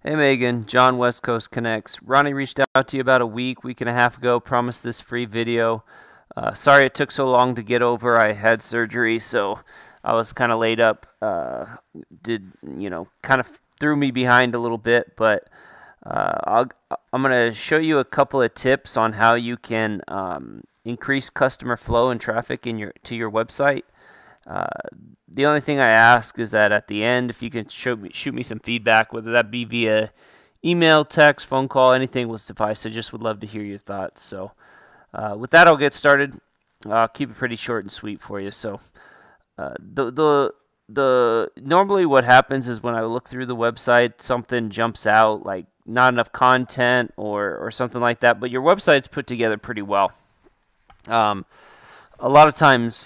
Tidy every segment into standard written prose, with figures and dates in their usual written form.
Hey Megan, John West Coast Connects. Ronnie reached out to you about a week and a half ago, promised this free video. Sorry it took so long to get over. I had surgery, so I was kind of laid up. Kind of threw me behind a little bit, but I'm going to show you a couple of tips on how you can increase customer flow and traffic to your website. Uh, the only thing I ask is that at the end, if you can shoot me some feedback, whether that be via email, text, phone call, anything will suffice. I just would love to hear your thoughts. So, with that, I'll get started. I'll keep it pretty short and sweet for you. So, the normally what happens is when I look through the website, something jumps out like not enough content or something like that. But your website's put together pretty well. Um, a lot of times,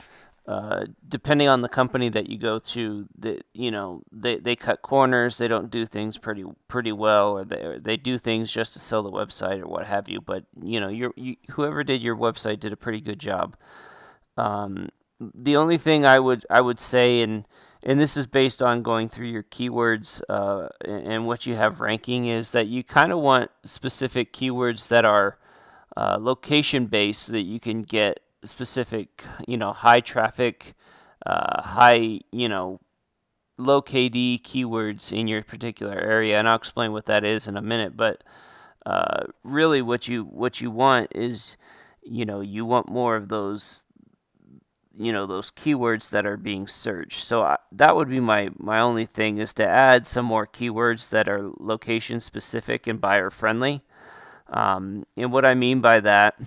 depending on the company that you go to, they cut corners. They don't do things pretty well, or they do things just to sell the website or what have you. But whoever did your website did a pretty good job. The only thing I would say, and this is based on going through your keywords and what you have ranking, is that you kind of want specific keywords that are location based, so that you can get specific, high traffic, high, low KD keywords in your particular area, and I'll explain what that is in a minute. But really, what you want is, you want more of those, those keywords that are being searched. So that would be my only thing, is to add some more keywords that are location specific and buyer friendly. And what I mean by that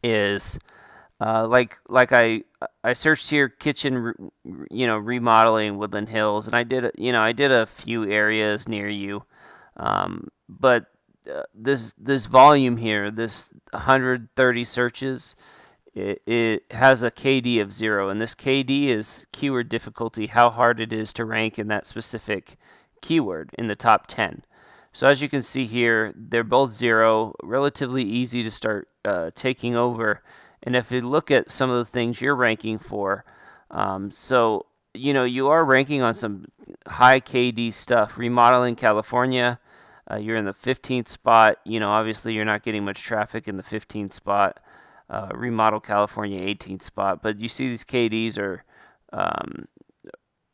is, like I searched here kitchen, remodeling Woodland Hills, and I did a few areas near you, but this volume here, this 130 searches, it has a KD of 0, and this KD is keyword difficulty, how hard it is to rank in that specific keyword in the top 10. So as you can see here, they're both 0, relatively easy to start taking over. And if you look at some of the things you're ranking for, you are ranking on some high KD stuff. Remodeling California, you're in the 15th spot. Obviously you're not getting much traffic in the 15th spot. Remodel California, 18th spot. But you see these KDs um,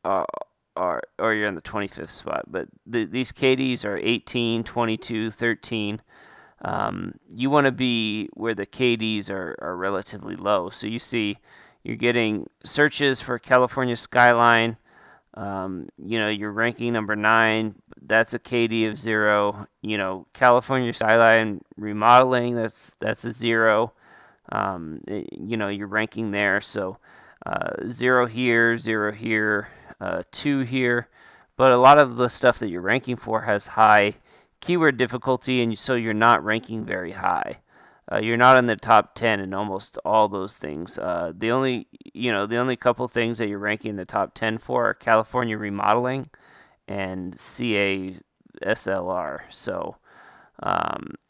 are, or you're in the 25th spot. But these KDs are 18, 22, 13. You want to be where the KDs are relatively low. So you see you're getting searches for California skyline. You're ranking number 9. That's a KD of 0. California skyline remodeling, that's a 0. You're ranking there. So 0 here, 0 here, 2 here. But a lot of the stuff that you're ranking for has high keyword difficulty, and so you're not ranking very high. You're not in the top 10 in almost all those things. The only couple things that you're ranking in the top 10 for are California remodeling and CASLR. So,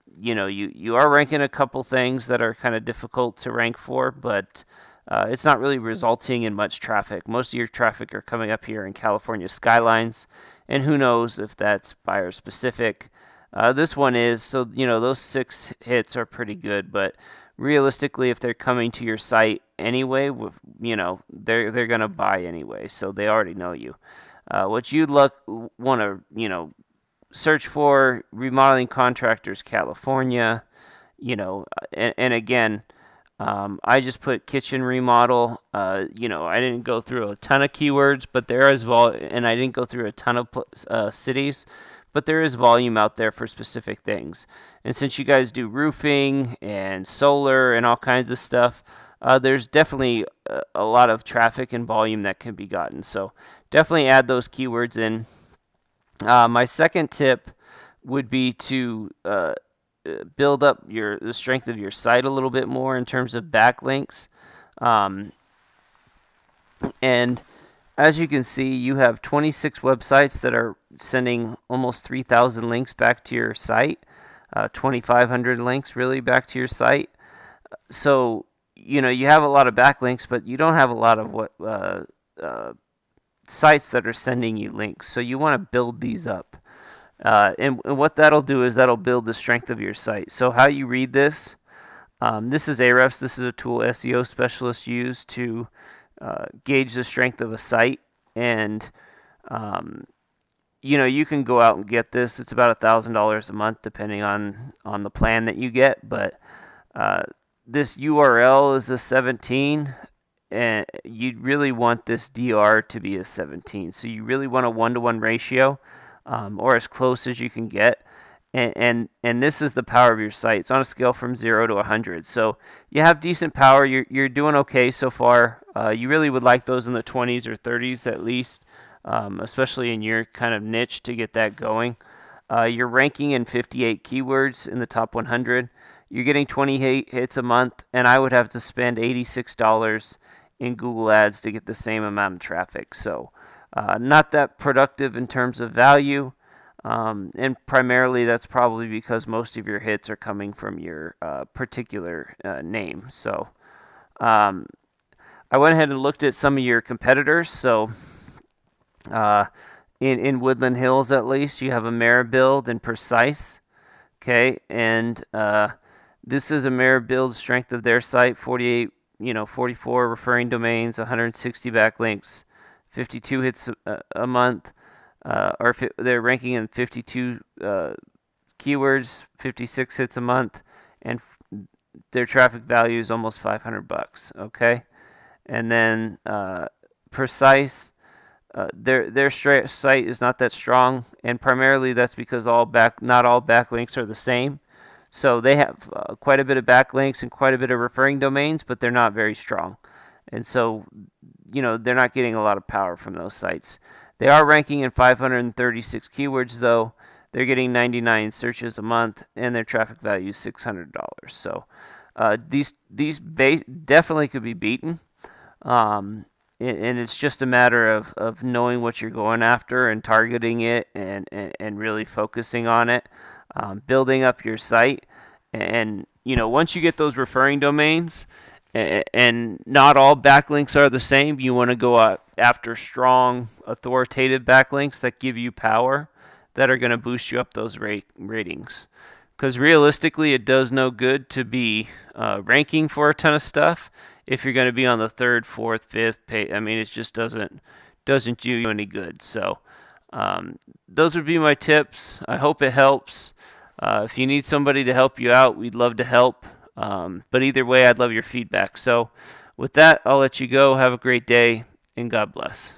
you are ranking a couple things that are kind of difficult to rank for, but it's not really resulting in much traffic. Most of your traffic are coming up here in California skylines, and who knows if that's buyer specific. This one is, so those 6 hits are pretty good, but realistically, if they're coming to your site anyway, they're gonna buy anyway, so they already know you. What you want to search for: remodeling contractors California, and again, I just put kitchen remodel. I didn't go through a ton of keywords, but there is and I didn't go through a ton of cities, but there is volume out there for specific things. And since you guys do roofing and solar and all kinds of stuff, there's definitely a lot of traffic and volume that can be gotten. So definitely add those keywords in. My second tip would be to build up the strength of your site a little bit more in terms of backlinks. And as you can see, you have 26 websites that are sending almost 3,000 links back to your site, 2,500 links really back to your site. So, you have a lot of backlinks, but you don't have a lot of sites that are sending you links. So you want to build these up. And what that'll do is that'll build the strength of your site. So how you read this, this is Ahrefs. This is a tool SEO specialists use to gauge the strength of a site. And you can go out and get this. It's about $1,000 a month, depending on the plan that you get. But this URL is a 17, and you'd really want this DR to be a 17. So you really want a 1-to-1 ratio, or as close as you can get. And this is the power of your site. It's on a scale from 0 to 100. So you have decent power. You're doing okay so far. You really would like those in the 20s or 30s at least, especially in your kind of niche, to get that going. You're ranking in 58 keywords in the top 100. You're getting 28 hits a month, and I would have to spend $86 in Google Ads to get the same amount of traffic. So not that productive in terms of value. And primarily that's probably because most of your hits are coming from your particular name. So I went ahead and looked at some of your competitors. So in Woodland Hills, at least, you have AmeriBuild and Precise. Okay, and this is AmeriBuild's strength of their site: 44 referring domains, 160 backlinks, 52 hits a month. They're ranking in 52 keywords, 56 hits a month, and their traffic value is almost $500. Okay, and then Precise, their site is not that strong, and primarily that's because not all backlinks are the same. So they have quite a bit of backlinks and quite a bit of referring domains, but they're not very strong, and so they're not getting a lot of power from those sites. They are ranking in 536 keywords, though. They're getting 99 searches a month, and their traffic value is $600. So these definitely could be beaten, and it's just a matter of knowing what you're going after and targeting it and really focusing on it, building up your site. And once you get those referring domains, and not all backlinks are the same, you want to go after strong, authoritative backlinks that give you power, that are going to boost you up those ratings. Because realistically, it does no good to be ranking for a ton of stuff if you're going to be on the 3rd, 4th, 5th page. I mean, it just doesn't do you any good. So those would be my tips. I hope it helps. If you need somebody to help you out, we'd love to help. But either way, I'd love your feedback. So with that, I'll let you go. Have a great day, and God bless.